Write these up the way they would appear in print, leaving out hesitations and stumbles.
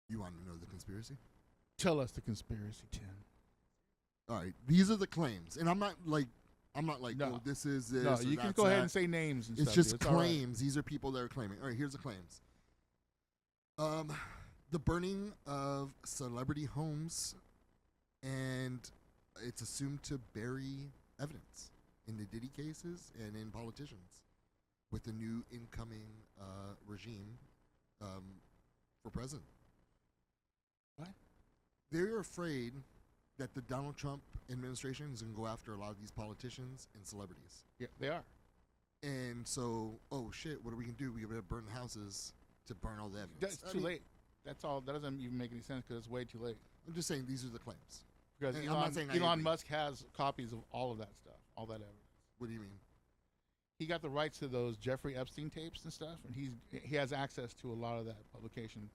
You want to know the conspiracy? Tell us the conspiracy, Tim. All right, these are the claims, and I'm not like, No. oh, this is this. No, or you can that's go ahead that. and say names and It's stuff. just dude. It's all right. claims. These are people that are claiming. All right, here's the claims. The burning of celebrity homes, and it's assumed to bury evidence in the Diddy cases and in politicians with the new incoming regime for president. What? They're afraid that the Donald Trump administration is going to go after a lot of these politicians and celebrities. Yeah, they are. And so, oh shit, what are we going to do? We got to burn the houses to burn all the evidence. That's too late. That's all. That doesn't even make any sense because it's way too late. I'm just saying these are the claims. Because And I'm not saying I Elon agree. Musk has copies of all of that stuff, all that evidence. What do you mean? He got the rights to those Jeffrey Epstein tapes and stuff, and he has access to a lot of that publication.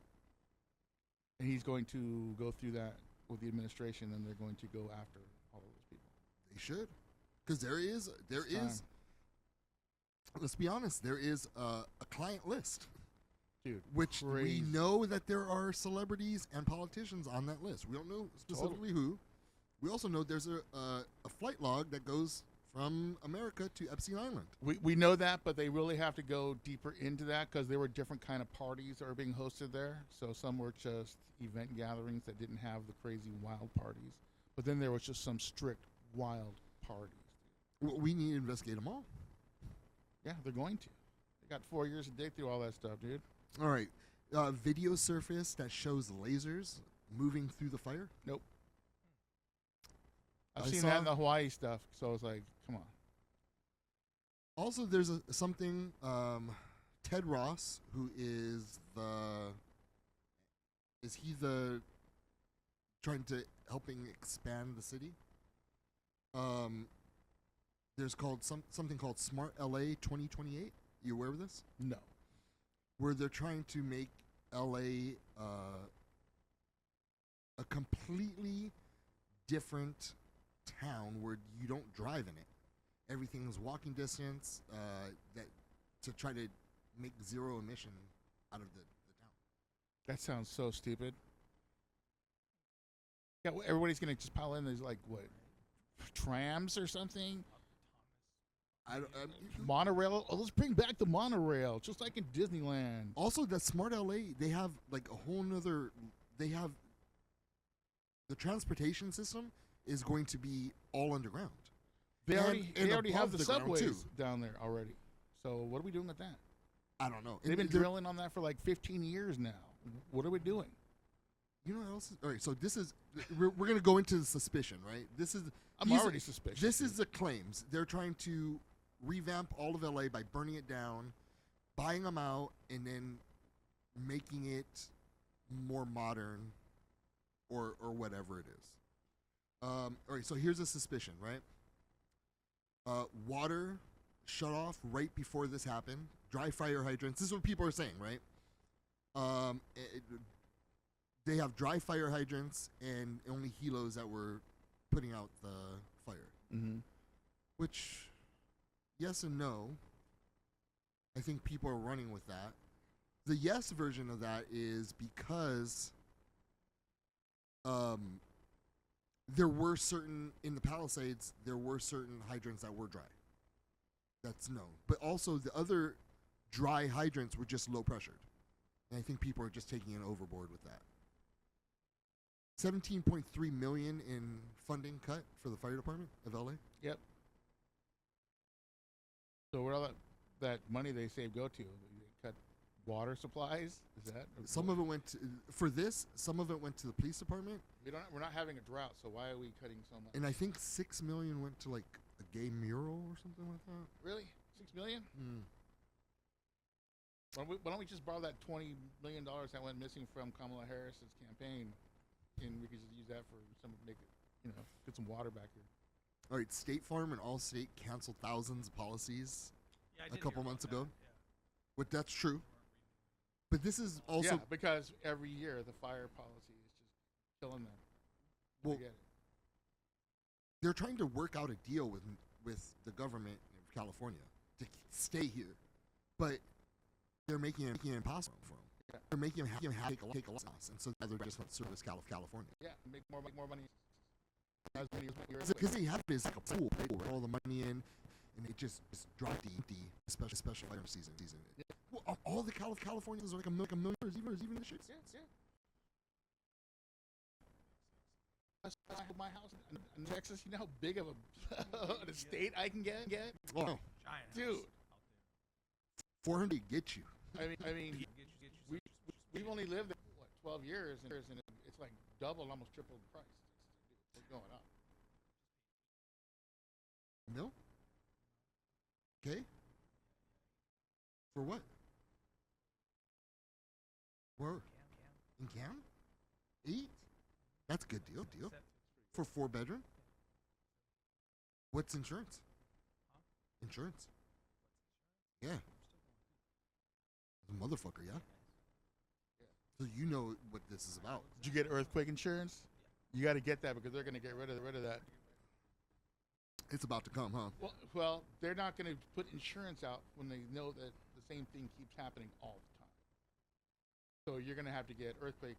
And he's going to go through that with the administration, and they're going to go after all of those people. They should, because there is. It's Let's be honest. There is a client list, Dude, which crazy. we know that there are celebrities and politicians on that list. We don't know specifically who. We also know there's a flight log that goes from America to Epstein Island. We know that, but they really have to go deeper into that because there were different kind of parties that were being hosted there. So some were just event gatherings that didn't have the crazy wild parties, but then there was just some strict wild parties. Well, we need to investigate them all. Yeah, they're going to. They got 4 years to dig through all that stuff, dude. All right. Video surface that shows lasers moving through the fire. Nope. I've I seen saw- that in the Hawaii stuff, so I was like, come on. Also, there's something. Ted Ross, who is he the trying to helping expand the city? There's something called Smart LA 2028. You aware of this? No. Where they're trying to make LA a completely different town where you don't drive in it. Everything is walking distance. That to try to make zero emission out of the town. That sounds so stupid. Yeah, well, everybody's going to just pile in. There's like, what, trams or something? Monorail? Oh, let's bring back the monorail, just like in Disneyland. Also, that Smart LA, they have like a whole nother. They have the transportation system is going to be all underground. They And already have above the ground, subways too. down there already. So what are we doing with that? I don't know. They've been They're- drilling on that for like 15 years now. What are we doing? You know what else? All right, so this is we're going to go into the suspicion, right? I'm these- already suspicious. This is the claims. They're trying to revamp all of LA by burning it down, buying them out, and then making it more modern, or whatever it is. All right, so here's a suspicion, right? Water shut off right before this happened. Dry fire hydrants. This is what people are saying, right? They have dry fire hydrants and only helos that were putting out the fire. Mm-hmm. Which, yes and no. I think people are running with that. The yes version of that is because there were certain, in the Palisades, there were certain hydrants that were dry. That's known. But also the other dry hydrants were just low pressured. And I think people are just taking it overboard with that. 17.3 million in funding cut for the fire department of LA. Yep. So where all that money they saved go to? They cut water supplies? Is that Some of it went to, for this. Some of it went to the police department, we're not having a drought, so why are we cutting so much? and I think 6 million went to like a gay mural or something like that. Really? 6 million? Why don't we just borrow that $20 million that went missing from Kamala Harris's campaign, and we could just use that for some make it, get some water back here. All right, State Farm and Allstate canceled thousands of policies a couple months ago. But that's true. But this is also Yeah, because every year the fire policy is just killing them. well, I get it. they're trying to work out a deal with the government of California to stay here, but they're making it impossible for them. They're making him take a loss, and so they're just not service California. Yeah, make more money. As many Because they have this like a pool, they pour all the money in, and they just drop the special fire season. Yeah. Well, all the Californians are like a million even the shits. Yeah. My house in Texas, you know how big of a state I can get? Oh, Dude. 400 get you. I mean, we've only lived there, what, 12 years, and it's like double, almost triple the price. It's going up. No? Okay. For what? Where? In Cam? 8? That's a good deal. For 4-bedroom? What's insurance? Insurance. Yeah. The motherfucker, yeah? So you know what this is about. Did you get earthquake insurance? You got to get that because they're going to get rid of that. It's about to come, huh? Well, they're not going to put insurance out when they know that the same thing keeps happening all the time. So you're going to have to get earthquake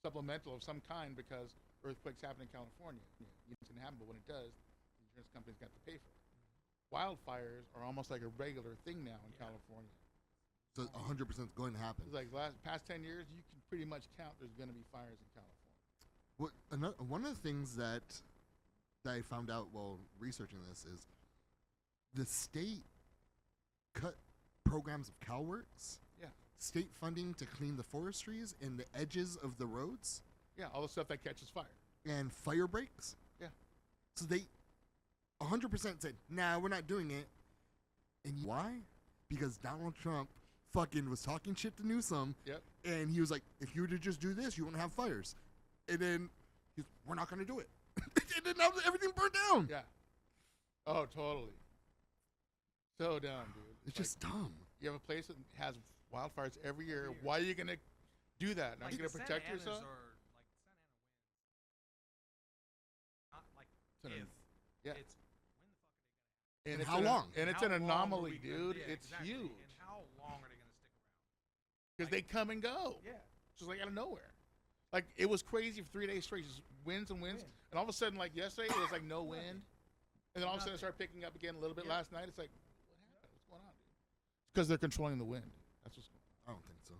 supplemental of some kind because earthquakes happen in California. It's going to happen, but when it does, the insurance company's got to pay for it. Wildfires are almost like a regular thing now in California. So 100% is going to happen. It's like past 10 years, you can pretty much count there's going to be fires in California. One of the things that I found out while researching this is the state cut programs of CalWorks. Yeah. State funding to clean the forestries and the edges of the roads. Yeah, all the stuff that catches fire. And fire breaks. Yeah. So they 100% said, nah, we're not doing it. And why? Because Donald Trump fucking was talking shit to Newsom. Yep. And he was like, if you were to just do this, you wouldn't have fires. And then we're not going to do it. And then now everything burned down. Yeah. Oh, totally. So dumb, dude. It's just dumb. You have a place that has wildfires every year. Why are you going to do that? Are you going to protect yourself? If yeah. It's when the fuck are they gonna And how long? And it's an anomaly, dude. It's exactly. huge. And how long are they gonna stick around? Because they come and go. Yeah. Just like out of nowhere. Like it was crazy for 3 days straight, just winds and winds. And all of a sudden, like yesterday, it was like no wind. And then all of a sudden it started picking up again a little bit last night. It's like, what happened? What's going on, dude? It's because they're controlling the wind. That's what's going on. I don't think so.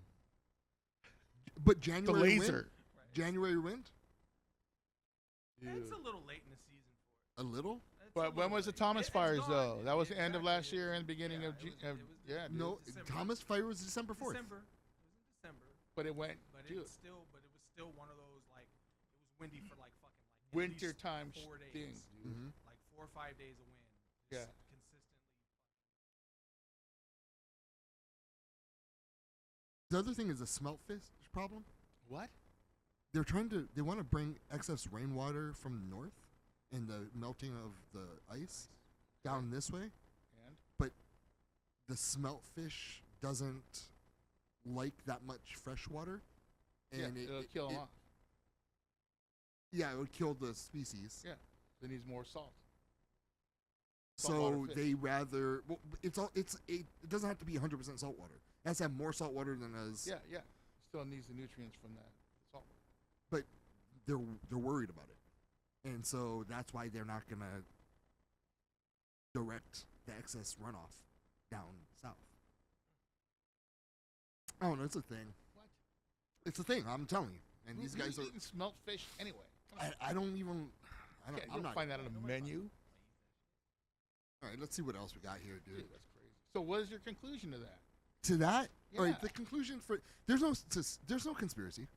But The January laser. wind? January wind? It's a little late in the season for it. A little? But when was the Thomas fires, though? That was the end of last year and the beginning of June. Yeah, dude. No, December. Thomas Fire was December 4th. December. It was in December. But it went, But dude. it was still one of those like it was windy for like fucking like at Winter least time 4 days. things, dude. Mm-hmm. Like 4 or 5 days of wind. Yeah. Consistently. The other thing is the smelt fish problem. What? They want to bring excess rainwater from the north and the melting of the ice down this way. And? But the smelt fish doesn't like that much fresh water. And Yeah, it'll kill them off. Yeah, it would kill the species. Yeah. It needs more salt. So Saltwater fish. they rather it doesn't have to be 100% salt water. It has to have more salt water than us. Yeah. Still needs the nutrients from that salt. But they're worried about it, and so that's why they're not gonna direct the excess runoff down south. I don't know. It's a thing. What? It's a thing. I'm telling you. And these Who's guys are. eating smelt fish anyway? Come on. I don't even. I don't. You I'm don't not. find that on a menu. All right. Let's see what else we got here, dude. Dude, that's crazy. So what is your conclusion to that? To that, all right. Yeah. The conclusion for there's no conspiracy.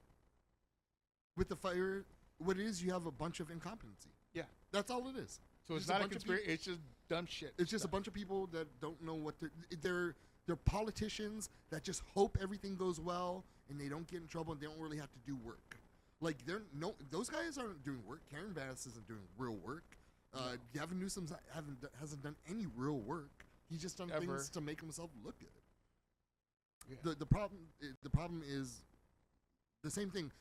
With the fire, what it is, you have a bunch of incompetency. Yeah. That's all it is. So it's Just a not a bunch of conspiracy. It's just dumb shit. It's just a bunch of people that don't know what they're politicians that just hope everything goes well and they don't get in trouble and they don't really have to do work. Like those guys aren't doing work. Karen Bass isn't doing real work. Gavin Newsom hasn't done any real work. He's just done Ever. things to make himself look good. Yeah. The problem is the same thing.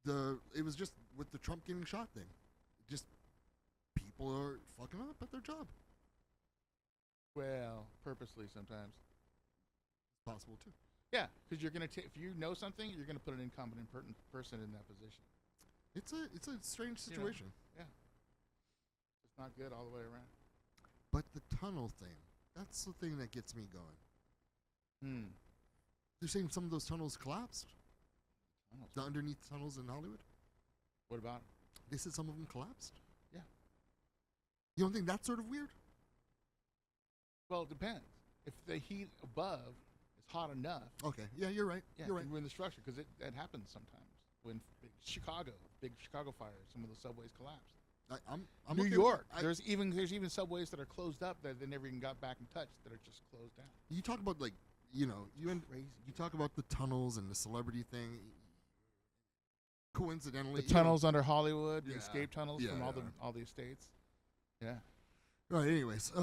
It was just with the Trump getting shot thing. Just people are fucking up at their job. Well, purposely sometimes. It's possible too. Yeah, because you're gonna if you know something, you're gonna put an incompetent person in that position. It's a strange You know. situation. It's not good all the way around. But the tunnel thing, that's the thing that gets me going. Hmm. They're saying some of those tunnels collapsed. Tunnels. The underneath tunnels in Hollywood. What about? They said some of them collapsed. Yeah. You don't think that's sort of weird? Well, it depends. If the heat above is hot enough, Okay. Yeah, you're right. yeah, You're it right. can ruin the structure because that happens sometimes. When big Chicago fires, some of the subways collapsed. I'm New okay with York, it. there's even subways that are closed up that they never even got back in touch that are just closed down. You talk about like Crazy. you talk about the tunnels and the celebrity thing. Coincidentally, The tunnels under Hollywood, the Yeah. escape tunnels Yeah, from yeah. all the estates. Yeah. Right. Anyways,